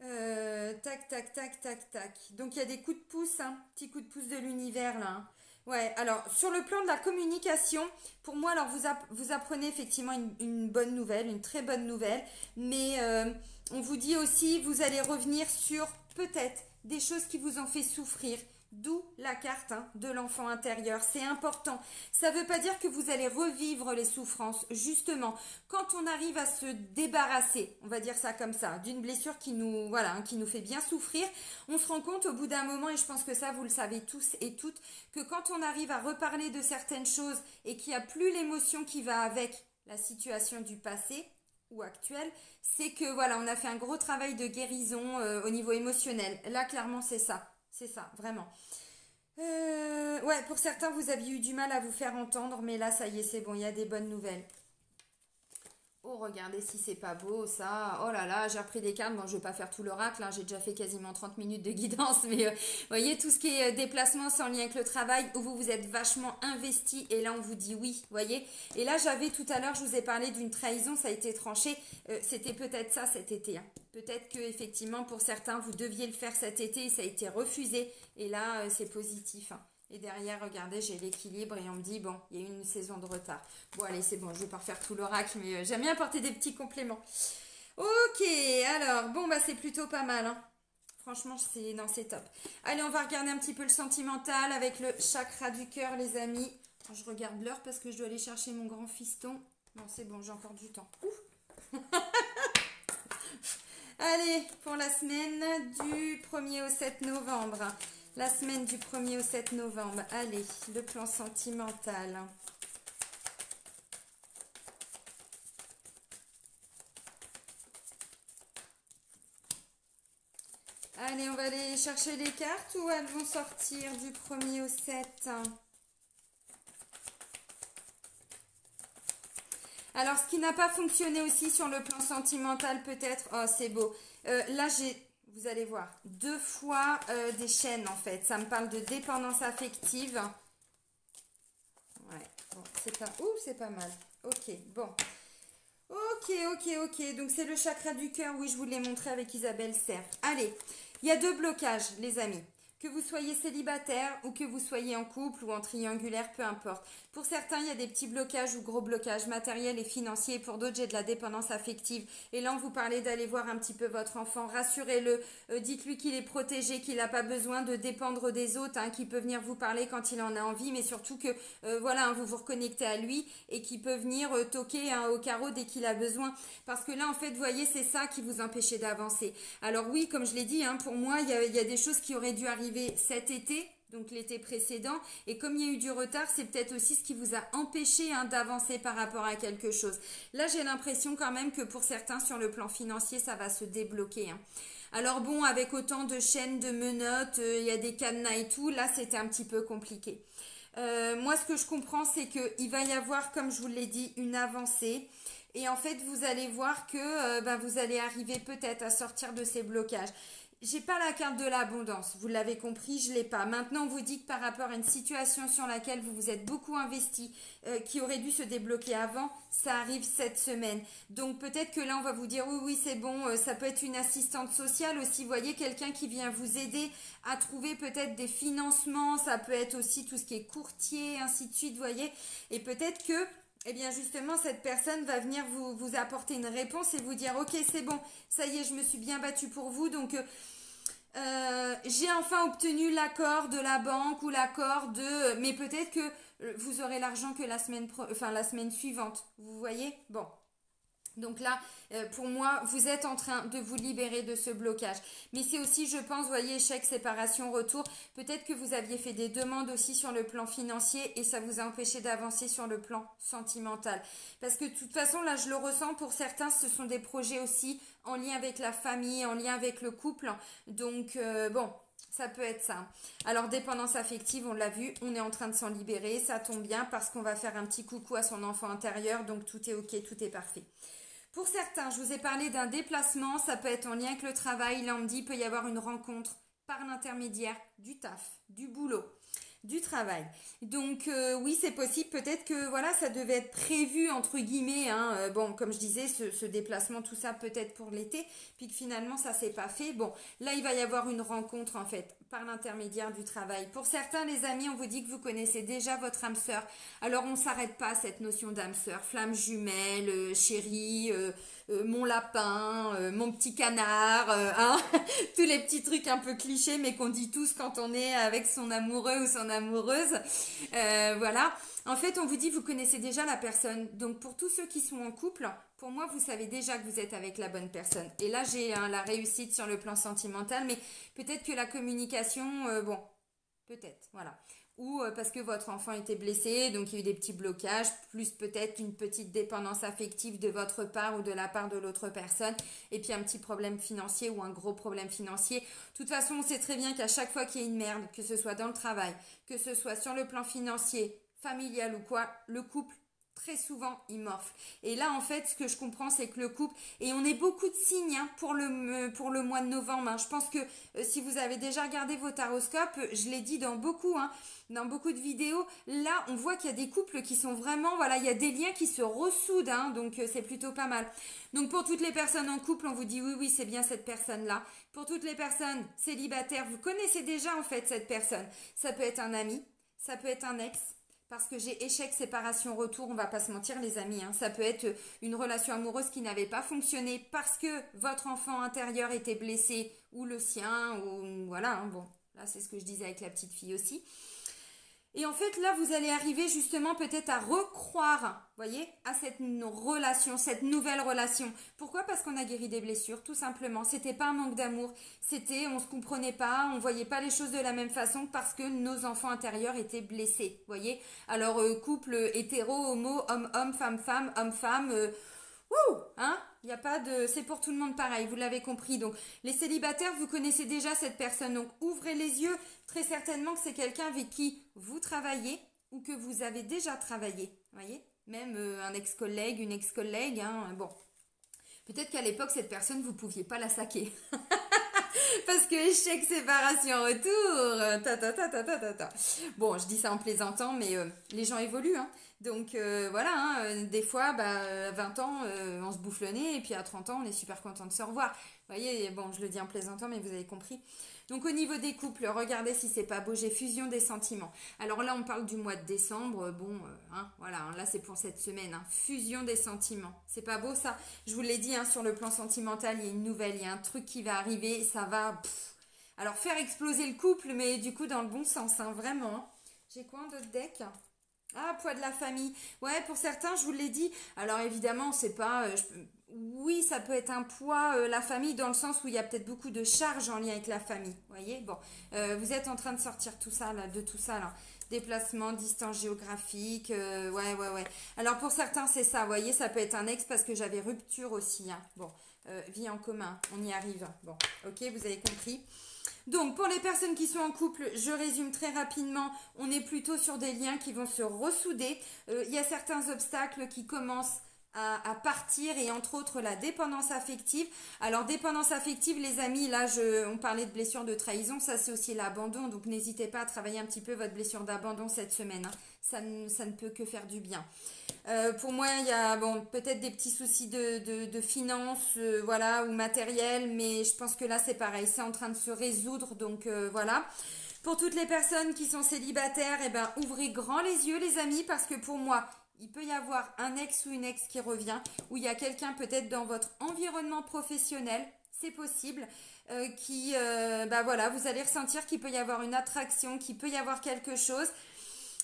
Tac, tac, tac, tac, tac. Donc, il y a des coups de pouce, hein, petits coups de pouce de l'univers, là. Hein. Ouais, alors, sur le plan de la communication, pour moi, alors, vous apprenez effectivement une bonne nouvelle, une très bonne nouvelle. Mais on vous dit aussi, vous allez revenir sur peut-être des choses qui vous ont fait souffrir. D'où la carte, hein, de l'enfant intérieur. C'est important. Ça ne veut pas dire que vous allez revivre les souffrances. Justement, quand on arrive à se débarrasser, on va dire ça comme ça, d'une blessure qui nous, voilà, hein, qui nous fait bien souffrir, on se rend compte au bout d'un moment, et je pense que ça vous le savez tous et toutes, que quand on arrive à reparler de certaines choses et qu'il n'y a plus l'émotion qui va avec la situation du passé ou actuelle, c'est que voilà, on a fait un gros travail de guérison au niveau émotionnel. Là, clairement, c'est ça. C'est ça, vraiment. Ouais, pour certains, vous aviez eu du mal à vous faire entendre, mais là, ça y est, c'est bon, il y a des bonnes nouvelles. Oh, regardez si c'est pas beau, ça. Oh là là, j'ai repris des cartes. Bon, je vais pas faire tout l'oracle, hein. J'ai déjà fait quasiment 30 minutes de guidance. Mais vous voyez, tout ce qui est déplacement, c'est en lien avec le travail, où vous êtes vachement investi. Et là, on vous dit oui, voyez. Et là, j'avais tout à l'heure, je vous ai parlé d'une trahison, ça a été tranché. C'était peut-être ça cet été. Hein. Peut-être que effectivement, pour certains, vous deviez le faire cet été et ça a été refusé. Et là, c'est positif. Hein. Et derrière, regardez, j'ai l'équilibre et on me dit, bon, il y a eu une saison de retard. Bon, allez, c'est bon, je vais pas refaire tout l'oracle, mais j'aime bien apporter des petits compléments. Ok, alors, bon, bah c'est plutôt pas mal, hein. Franchement, non, c'est top. Allez, on va regarder un petit peu le sentimental avec le chakra du cœur, les amis. Je regarde l'heure parce que je dois aller chercher mon grand fiston. Non, c'est bon, j'ai encore du temps. Ouf. Allez, pour la semaine du 1er au 7 novembre. La semaine du 1er au 7 novembre. Allez, le plan sentimental. Allez, on va aller chercher les cartes ou elles vont sortir du 1er au 7. Alors, ce qui n'a pas fonctionné aussi sur le plan sentimental, peut-être... Oh, c'est beau. Là, vous allez voir, 2 fois des chaînes, en fait. Ça me parle de dépendance affective. Ouais, bon, c'est pas mal. Ok, bon. Ok. Donc, c'est le chakra du cœur. Oui, je vous l'ai montré avec Isabelle Serre. Allez, il y a 2 blocages, les amis. Que vous soyez célibataire ou que vous soyez en couple ou en triangulaire, peu importe. Pour certains, il y a des petits blocages ou gros blocages matériels et financiers. Pour d'autres, j'ai de la dépendance affective. Et là, on vous parlait d'aller voir un petit peu votre enfant. Rassurez-le, dites-lui qu'il est protégé, qu'il n'a pas besoin de dépendre des autres, hein, qu'il peut venir vous parler quand il en a envie, mais surtout que voilà, hein, vous vous reconnectez à lui et qu'il peut venir toquer hein, au carreau dès qu'il a besoin. Parce que là, en fait, vous voyez, c'est ça qui vous empêchait d'avancer. Alors oui, comme je l'ai dit, hein, pour moi, il y a des choses qui auraient dû arriver cet été, donc l'été précédent, et comme il y a eu du retard, c'est peut-être aussi ce qui vous a empêché hein, d'avancer par rapport à quelque chose. Là, j'ai l'impression quand même que pour certains, sur le plan financier, ça va se débloquer. Hein. Alors bon, avec autant de chaînes, de menottes, il y a des cadenas et tout, là, c'était un petit peu compliqué. Moi, ce que je comprends, c'est qu'il va y avoir, comme je vous l'ai dit, une avancée. Et en fait, vous allez voir que vous allez arriver peut-être à sortir de ces blocages. J'ai pas la carte de l'abondance, vous l'avez compris, je l'ai pas. Maintenant, on vous dit que par rapport à une situation sur laquelle vous vous êtes beaucoup investi, qui aurait dû se débloquer avant, ça arrive cette semaine. Donc peut-être que là, on va vous dire oui, oui, c'est bon, ça peut être une assistante sociale aussi, vous voyez, quelqu'un qui vient vous aider à trouver peut-être des financements, ça peut être aussi tout ce qui est courtier, ainsi de suite, vous voyez. Et peut-être que eh bien justement, cette personne va venir vous apporter une réponse et vous dire « Ok, c'est bon, ça y est, je me suis bien battue pour vous, donc j'ai enfin obtenu l'accord de la banque ou l'accord de... Mais peut-être que vous aurez l'argent que la semaine suivante, vous voyez. Bon. Donc là, pour moi, vous êtes en train de vous libérer de ce blocage. Mais c'est aussi, je pense, vous voyez, échec, séparation, retour. Peut-être que vous aviez fait des demandes aussi sur le plan financier et ça vous a empêché d'avancer sur le plan sentimental. Parce que de toute façon, là, je le ressens, pour certains, ce sont des projets aussi en lien avec la famille, en lien avec le couple. Donc, bon... Ça peut être ça. Alors, dépendance affective, on l'a vu, on est en train de s'en libérer. Ça tombe bien parce qu'on va faire un petit coucou à son enfant intérieur. Donc, tout est OK, tout est parfait. Pour certains, je vous ai parlé d'un déplacement. Ça peut être en lien avec le travail. Là, on me dit qu'il peut y avoir une rencontre par l'intermédiaire du taf, du boulot, du travail. Donc oui, c'est possible. Peut-être que voilà, ça devait être prévu entre guillemets. Hein. Bon, comme je disais, ce déplacement, tout ça peut-être pour l'été, puis que finalement ça s'est pas fait. Bon, là il va y avoir une rencontre en fait par l'intermédiaire du travail. Pour certains, les amis, on vous dit que vous connaissez déjà votre âme sœur. Alors on s'arrête pas à cette notion d'âme sœur, flamme jumelle, chérie. Mon lapin, mon petit canard, hein tous les petits trucs un peu clichés mais qu'on dit tous quand on est avec son amoureux ou son amoureuse. Voilà. En fait, on vous dit vous connaissez déjà la personne. Donc pour tous ceux qui sont en couple, pour moi, vous savez déjà que vous êtes avec la bonne personne. Et là, j'ai la réussite sur le plan sentimental, mais peut-être que la communication, bon, peut-être, voilà. Ou parce que votre enfant était blessé, donc il y a eu des petits blocages, plus peut-être une petite dépendance affective de votre part ou de la part de l'autre personne, et puis un petit problème financier ou un gros problème financier. De toute façon, on sait très bien qu'à chaque fois qu'il y a une merde, que ce soit dans le travail, que ce soit sur le plan financier, familial ou quoi, le couple, très souvent, il morfle. Et là, en fait, ce que je comprends, c'est que le couple, et on est beaucoup de signes hein, pour le mois de novembre. Hein. Je pense que si vous avez déjà regardé vos taroscopes, je l'ai dit dans beaucoup de vidéos, là, on voit qu'il y a des couples qui sont vraiment, voilà, il y a des liens qui se ressoudent, hein, donc c'est plutôt pas mal. Donc pour toutes les personnes en couple, on vous dit oui, oui, c'est bien cette personne-là. Pour toutes les personnes célibataires, vous connaissez déjà en fait cette personne. Ça peut être un ami, ça peut être un ex. Parce que j'ai échec, séparation, retour, on va pas se mentir les amis. Hein. Ça peut être une relation amoureuse qui n'avait pas fonctionné parce que votre enfant intérieur était blessé ou le sien. Ou voilà, hein. Bon, là c'est ce que je disais avec la petite fille aussi. Et en fait, là, vous allez arriver justement peut-être à recroire, voyez, à cette relation, cette nouvelle relation. Pourquoi? Parce qu'on a guéri des blessures, tout simplement. C'était pas un manque d'amour, c'était, on se comprenait pas, on voyait pas les choses de la même façon parce que nos enfants intérieurs étaient blessés, voyez. Alors, couple hétéro, homo, homme-homme, femme-femme, homme-femme, hein? Il n'y a pas de... C'est pour tout le monde pareil, vous l'avez compris. Donc, les célibataires, vous connaissez déjà cette personne. Donc, ouvrez les yeux. Très certainement que c'est quelqu'un avec qui vous travaillez ou que vous avez déjà travaillé. Voyez? Même un ex-collègue, une ex-collègue. Hein, bon. Peut-être qu'à l'époque, cette personne, vous ne pouviez pas la saquer. Parce que échec, séparation, retour. Bon, je dis ça en plaisantant, mais les gens évoluent. Hein. Donc voilà, hein, des fois, à 20 ans, on se bouffe le nez, et puis à 30 ans, on est super content de se revoir. Vous voyez, bon, je le dis en plaisantant, mais vous avez compris. Donc au niveau des couples, regardez si c'est pas beau, j'ai fusion des sentiments. Alors là, on parle du mois de décembre, bon, hein, voilà, hein, là c'est pour cette semaine, hein, fusion des sentiments. C'est pas beau ça? Je vous l'ai dit, hein, sur le plan sentimental, il y a une nouvelle, il y a un truc qui va arriver, ça va... Alors faire exploser le couple, mais du coup dans le bon sens, hein, vraiment. Hein. J'ai quoi d'autre deck? Ah, poids de la famille. Ouais, pour certains, je vous l'ai dit. Alors évidemment, c'est pas... Oui, ça peut être un poids, la famille, dans le sens où il y a peut-être beaucoup de charges en lien avec la famille. Vous voyez? Bon, vous êtes en train de sortir tout ça, là, de tout ça, là. Déplacement, distance géographique, ouais. Alors pour certains, c'est ça, vous voyez, ça peut être un ex parce que j'avais rupture aussi. Hein. Bon, vie en commun, on y arrive. Bon, ok, vous avez compris. Donc, pour les personnes qui sont en couple, je résume très rapidement, on est plutôt sur des liens qui vont se ressouder. Il y a certains obstacles qui commencent à partir et entre autres la dépendance affective. Alors, dépendance affective, les amis, là, on parlait de blessure de trahison, ça c'est aussi l'abandon. Donc, n'hésitez pas à travailler un petit peu votre blessure d'abandon cette semaine. Hein. Ça ne peut que faire du bien. Pour moi, il y a peut-être des petits soucis de finances, voilà, ou matériel, mais je pense que là c'est pareil, c'est en train de se résoudre, donc voilà. Pour toutes les personnes qui sont célibataires, ouvrez grand les yeux les amis, parce que pour moi, il peut y avoir un ex ou une ex qui revient, ou il y a quelqu'un peut-être dans votre environnement professionnel, c'est possible, voilà, vous allez ressentir qu'il peut y avoir une attraction, qu'il peut y avoir quelque chose.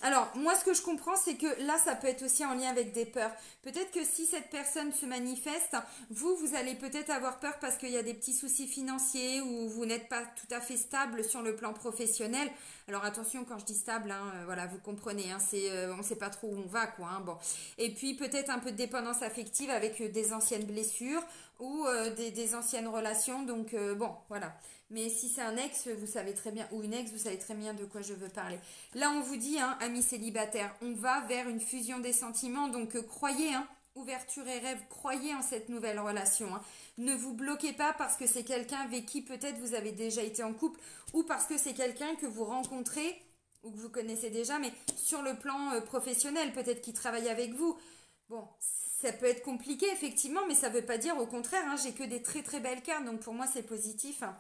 Alors, moi, ce que je comprends, c'est que là, ça peut être aussi en lien avec des peurs. Peut-être que si cette personne se manifeste, vous allez peut-être avoir peur parce qu'il y a des petits soucis financiers ou vous n'êtes pas tout à fait stable sur le plan professionnel. Alors, attention, quand je dis stable, hein, voilà, vous comprenez, hein, on ne sait pas trop où on va, quoi. Hein, bon. Et puis, peut-être un peu de dépendance affective avec des anciennes blessures ou des anciennes relations. Donc, bon, voilà. Mais si c'est un ex, vous savez très bien, ou une ex, vous savez très bien de quoi je veux parler. Là, on vous dit, hein, amis célibataires, on va vers une fusion des sentiments. Donc, croyez, hein, ouverture et rêve, croyez en cette nouvelle relation. Hein. Ne vous bloquez pas parce que c'est quelqu'un avec qui peut-être vous avez déjà été en couple ou parce que c'est quelqu'un que vous rencontrez ou que vous connaissez déjà, mais sur le plan professionnel, peut-être qu'il travaille avec vous. Bon, ça peut être compliqué, effectivement, mais ça ne veut pas dire au contraire. Hein, j'ai que des très très belles cartes, donc pour moi, c'est positif. Hein.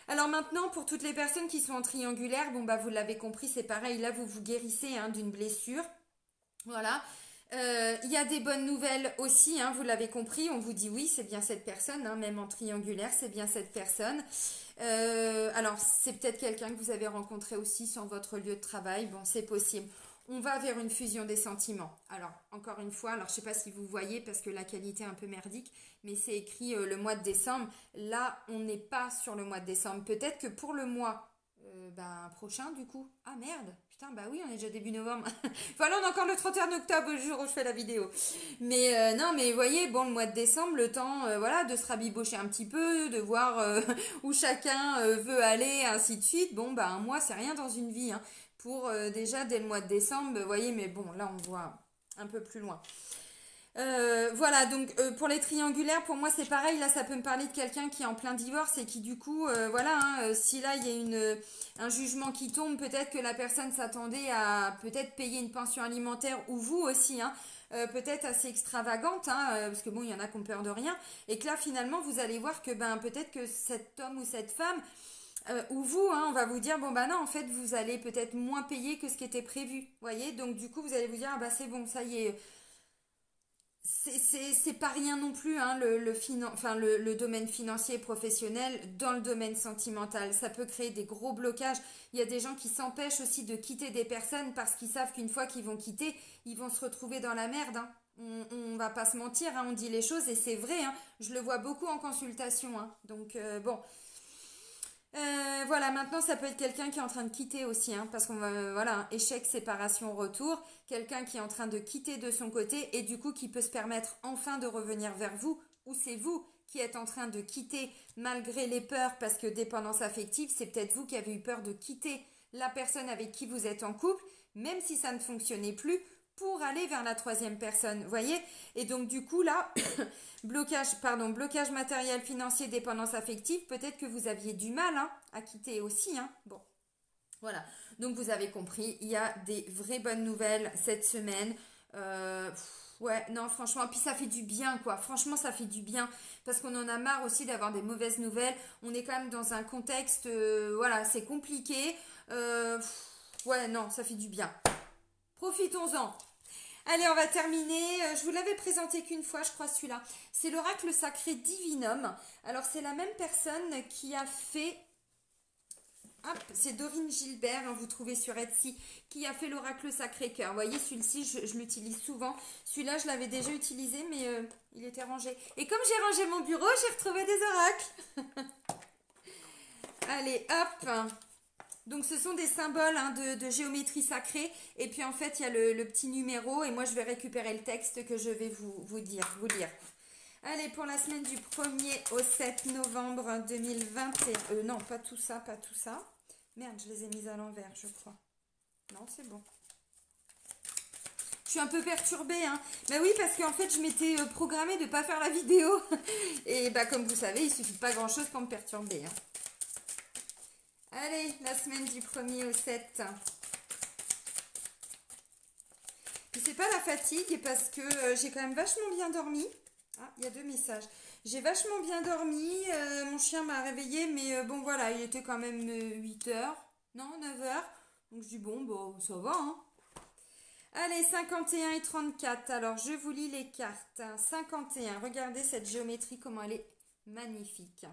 Alors maintenant, pour toutes les personnes qui sont en triangulaire, vous l'avez compris, c'est pareil, là vous vous guérissez hein, d'une blessure. Voilà. Il y a des bonnes nouvelles aussi, hein, vous l'avez compris, on vous dit oui, c'est bien cette personne, hein, même en triangulaire, c'est bien cette personne. Alors c'est peut-être quelqu'un que vous avez rencontré aussi sur votre lieu de travail, bon c'est possible. On va vers une fusion des sentiments. Alors, encore une fois, alors je ne sais pas si vous voyez parce que la qualité est un peu merdique, mais c'est écrit le mois de décembre. Là, on n'est pas sur le mois de décembre. Peut-être que pour le mois prochain, du coup. Ah merde, putain, oui, on est déjà début novembre. Voilà, on a encore le 31 octobre, le jour où je fais la vidéo. Mais non, mais vous voyez, bon, le mois de décembre, le temps, voilà, de se rabibocher un petit peu, de voir où chacun veut aller, ainsi de suite. Bon, un mois, c'est rien dans une vie, hein. Pour déjà dès le mois de décembre, vous voyez, mais bon, là on voit un peu plus loin. Voilà, donc pour les triangulaires, pour moi c'est pareil, là ça peut me parler de quelqu'un qui est en plein divorce et qui du coup, voilà, hein, si là il y a un jugement qui tombe, peut-être que la personne s'attendait à peut-être payer une pension alimentaire ou vous aussi, hein, peut-être assez extravagante, hein, parce que bon, il y en a qui ont peur de rien, et que là finalement vous allez voir que peut-être que cet homme ou cette femme, ou vous, hein, on va vous dire, non, en fait, vous allez peut-être moins payer que ce qui était prévu. Vous voyez, donc du coup, vous allez vous dire, c'est bon, ça y est. C'est pas rien non plus, hein, le domaine financier et professionnel dans le domaine sentimental. Ça peut créer des gros blocages. Il y a des gens qui s'empêchent aussi de quitter des personnes parce qu'ils savent qu'une fois qu'ils vont quitter, ils vont se retrouver dans la merde. Hein. On va pas se mentir, hein, on dit les choses et c'est vrai. Hein, je le vois beaucoup en consultation. Hein, donc, bon. Voilà, maintenant ça peut être quelqu'un qui est en train de quitter aussi, hein, parce qu'on va, voilà, échec, séparation, retour, quelqu'un qui est en train de quitter de son côté et du coup qui peut se permettre enfin de revenir vers vous, ou c'est vous qui êtes en train de quitter malgré les peurs, parce que dépendance affective, c'est peut-être vous qui avez eu peur de quitter la personne avec qui vous êtes en couple, même si ça ne fonctionnait plus, pour aller vers la troisième personne, vous voyez? Et donc du coup là, blocage matériel, financier, dépendance affective, peut-être que vous aviez du mal hein, à quitter aussi, hein. Bon, Voilà, donc vous avez compris, il y a des vraies bonnes nouvelles cette semaine. Ouais, non, franchement, puis ça fait du bien, quoi. Franchement, ça fait du bien parce qu'on en a marre aussi d'avoir des mauvaises nouvelles. On est quand même dans un contexte, voilà, c'est compliqué. Ouais, non, ça fait du bien. Profitons-en. Allez, on va terminer. Je vous l'avais présenté qu'une fois, je crois, celui-là. C'est l'oracle sacré Divinum. Alors, c'est la même personne qui a fait... Hop, c'est Dorine Gilbert, hein, vous trouvez sur Etsy, qui a fait l'oracle Sacré-Cœur. Vous voyez, celui-ci, je l'utilise souvent. Celui-là, je l'avais déjà utilisé, mais il était rangé. Et comme j'ai rangé mon bureau, j'ai retrouvé des oracles. Allez, hop. Donc, ce sont des symboles hein, de géométrie sacrée. Et puis, en fait, il y a le petit numéro. Et moi, je vais récupérer le texte que je vais vous lire. Allez, pour la semaine du 1er au 7 novembre 2021. Non, pas tout ça, pas tout ça. Merde, je les ai mises à l'envers, je crois. Non, c'est bon. Je suis un peu perturbée, hein. Bah oui, parce qu'en fait, je m'étais programmée de ne pas faire la vidéo. Et bah, comme vous savez, il suffit pas grand-chose pour me perturber. Hein. Allez, la semaine du 1er au 7. Puis c'est pas la fatigue, parce que j'ai quand même vachement bien dormi. Ah, il y a 2 messages. J'ai vachement bien dormi, mon chien m'a réveillée, mais bon voilà, il était quand même 8 heures, non 9 heures. Donc je dis bon, ça va hein. Allez, 51 et 34, alors je vous lis les cartes. 51, regardez cette géométrie, comment elle est magnifique.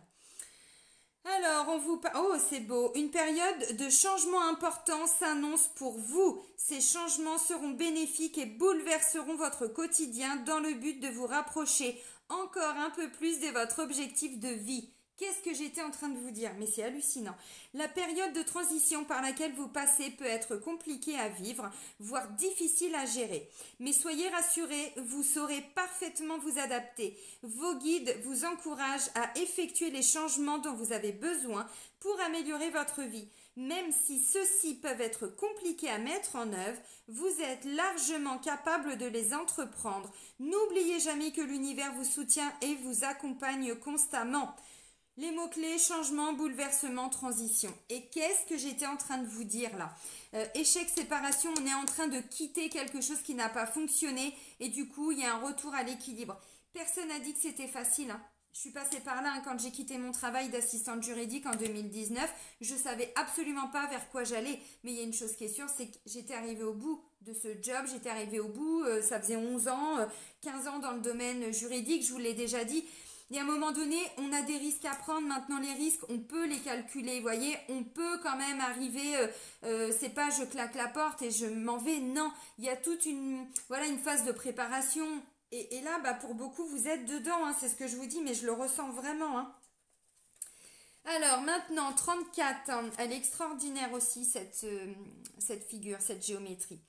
Alors, on vous parle... Oh, c'est beau. Une période de changement important s'annonce pour vous. Ces changements seront bénéfiques et bouleverseront votre quotidien dans le but de vous rapprocher encore un peu plus de votre objectif de vie. Qu'est-ce que j'étais en train de vous dire? Mais c'est hallucinant. La période de transition par laquelle vous passez peut être compliquée à vivre, voire difficile à gérer. Mais soyez rassurés, vous saurez parfaitement vous adapter. Vos guides vous encouragent à effectuer les changements dont vous avez besoin pour améliorer votre vie. Même si ceux-ci peuvent être compliqués à mettre en œuvre, vous êtes largement capable de les entreprendre. N'oubliez jamais que l'univers vous soutient et vous accompagne constamment. Les mots-clés, changement, bouleversement, transition. Et qu'est-ce que j'étais en train de vous dire là? Échec, séparation, on est en train de quitter quelque chose qui n'a pas fonctionné et du coup, il y a un retour à l'équilibre. Personne n'a dit que c'était facile. Hein. Je suis passée par là hein, quand j'ai quitté mon travail d'assistante juridique en 2019. Je savais absolument pas vers quoi j'allais. Mais il y a une chose qui est sûre, c'est que j'étais arrivée au bout de ce job. J'étais arrivée au bout. Ça faisait 11 ans, 15 ans dans le domaine juridique. Je vous l'ai déjà dit. Et à un moment donné, on a des risques à prendre. Maintenant, les risques, on peut les calculer. Vous voyez, on peut quand même arriver. C'est pas je claque la porte et je m'en vais. Non, il y a toute une phase de préparation. Et là, bah, pour beaucoup, vous êtes dedans. Hein, c'est ce que je vous dis, mais je le ressens vraiment. Hein. Alors maintenant, 34. Hein, elle est extraordinaire aussi, cette figure, cette géométrie.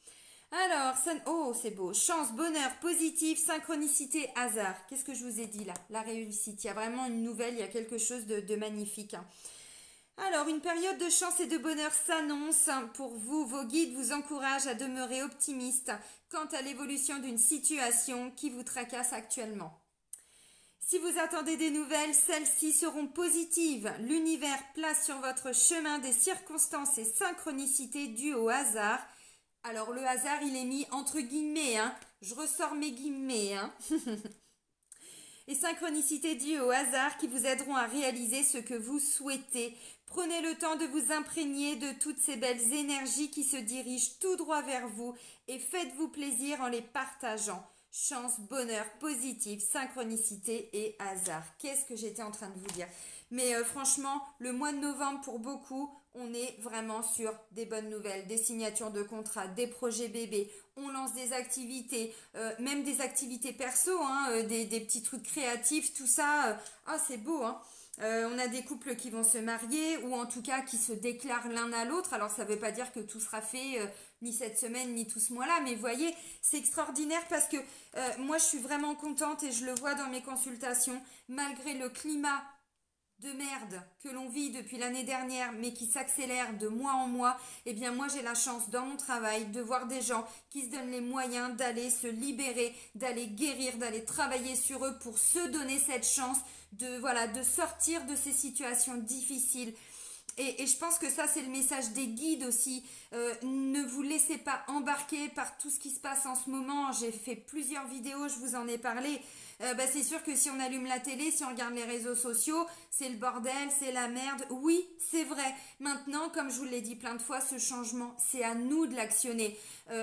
Alors, oh, c'est beau. Chance, bonheur, positif, synchronicité, hasard. Qu'est-ce que je vous ai dit là? La réussite. Il y a vraiment une nouvelle, il y a quelque chose de magnifique. Hein. Alors, une période de chance et de bonheur s'annonce pour vous. Vos guides vous encouragent à demeurer optimiste quant à l'évolution d'une situation qui vous tracasse actuellement. Si vous attendez des nouvelles, celles-ci seront positives. L'univers place sur votre chemin des circonstances et synchronicités dues au hasard. Alors le hasard, il est mis entre guillemets, hein. Je ressors mes guillemets, hein. Et synchronicités dues au hasard qui vous aideront à réaliser ce que vous souhaitez. Prenez le temps de vous imprégner de toutes ces belles énergies qui se dirigent tout droit vers vous et faites-vous plaisir en les partageant. Chance, bonheur, positif, synchronicité et hasard. Qu'est-ce que j'étais en train de vous dire? Mais franchement, le mois de novembre, pour beaucoup, on est vraiment sur des bonnes nouvelles, des signatures de contrats, des projets bébés. On lance des activités, même des activités perso, hein, des petits trucs créatifs, tout ça. C'est beau, hein. On a des couples qui vont se marier ou en tout cas qui se déclarent l'un à l'autre. Alors ça ne veut pas dire que tout sera fait ni cette semaine ni tout ce mois-là. Mais vous voyez, c'est extraordinaire parce que moi je suis vraiment contente et je le vois dans mes consultations. Malgré le climat de merde que l'on vit depuis l'année dernière mais qui s'accélère de mois en mois, eh bien moi j'ai la chance dans mon travail de voir des gens qui se donnent les moyens d'aller se libérer, d'aller guérir, d'aller travailler sur eux pour se donner cette chance de sortir de ces situations difficiles. Et je pense que ça, c'est le message des guides aussi. Ne vous laissez pas embarquer par tout ce qui se passe en ce moment. J'ai fait plusieurs vidéos, je vous en ai parlé. C'est sûr que si on allume la télé, si on regarde les réseaux sociaux, c'est le bordel, c'est la merde. Oui, c'est vrai. Maintenant, comme je vous l'ai dit plein de fois, ce changement, c'est à nous de l'actionner.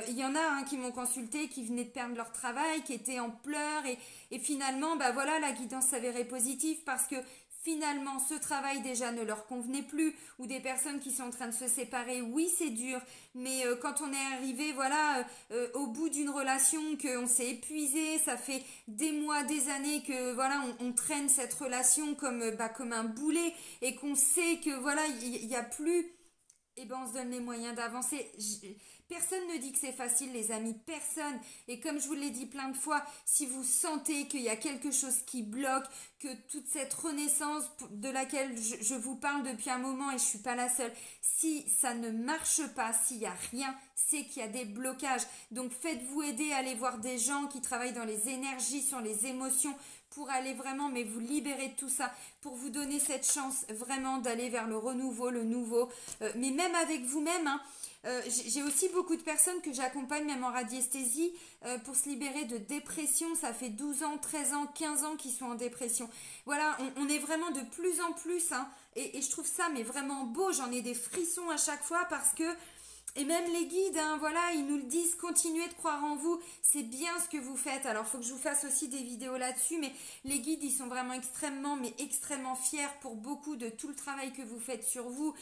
Il y en a qui m'ont consulté, qui venaient de perdre leur travail, qui étaient en pleurs. Et finalement, voilà, la guidance s'avérait positive parce que finalement ce travail déjà ne leur convenait plus, ou des personnes qui sont en train de se séparer, oui c'est dur, mais quand on est arrivé au bout d'une relation, qu'on s'est épuisé, ça fait des mois, des années que voilà on traîne cette relation comme un boulet, et qu'on sait que voilà il y a plus, et on se donne les moyens d'avancer. Personne ne dit que c'est facile, les amis, personne. Et comme je vous l'ai dit plein de fois, si vous sentez qu'il y a quelque chose qui bloque, que toute cette renaissance de laquelle je vous parle depuis un moment, et je suis pas la seule, si ça ne marche pas, s'il y a rien, c'est qu'il y a des blocages. Donc faites-vous aider, allez voir des gens qui travaillent dans les énergies, sur les émotions, pour aller vraiment vous libérer de tout ça, pour vous donner cette chance vraiment d'aller vers le renouveau, le nouveau, mais même avec vous-même, j'ai aussi beaucoup de personnes que j'accompagne même en radiesthésie pour se libérer de dépression. Ça fait 12 ans, 13 ans, 15 ans qu'ils sont en dépression. Voilà, on est vraiment de plus en plus, et je trouve ça mais vraiment beau. J'en ai des frissons à chaque fois parce que, et même les guides, voilà, ils nous le disent, continuez de croire en vous, c'est bien ce que vous faites. Alors, il faut que je vous fasse aussi des vidéos là-dessus, mais les guides, ils sont vraiment extrêmement fiers pour beaucoup de tout le travail que vous faites sur vous.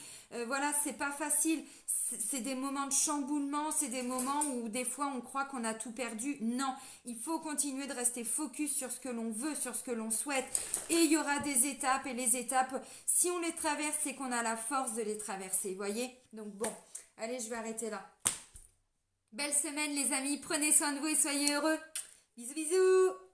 Voilà, c'est pas facile, c'est des moments de chamboulement, c'est des moments où des fois on croit qu'on a tout perdu. Non, il faut continuer de rester focus sur ce que l'on veut, sur ce que l'on souhaite, et il y aura des étapes, et les étapes, si on les traverse, c'est qu'on a la force de les traverser, voyez. Donc bon, allez, je vais arrêter là. Belle semaine les amis, prenez soin de vous et soyez heureux. Bisous bisous.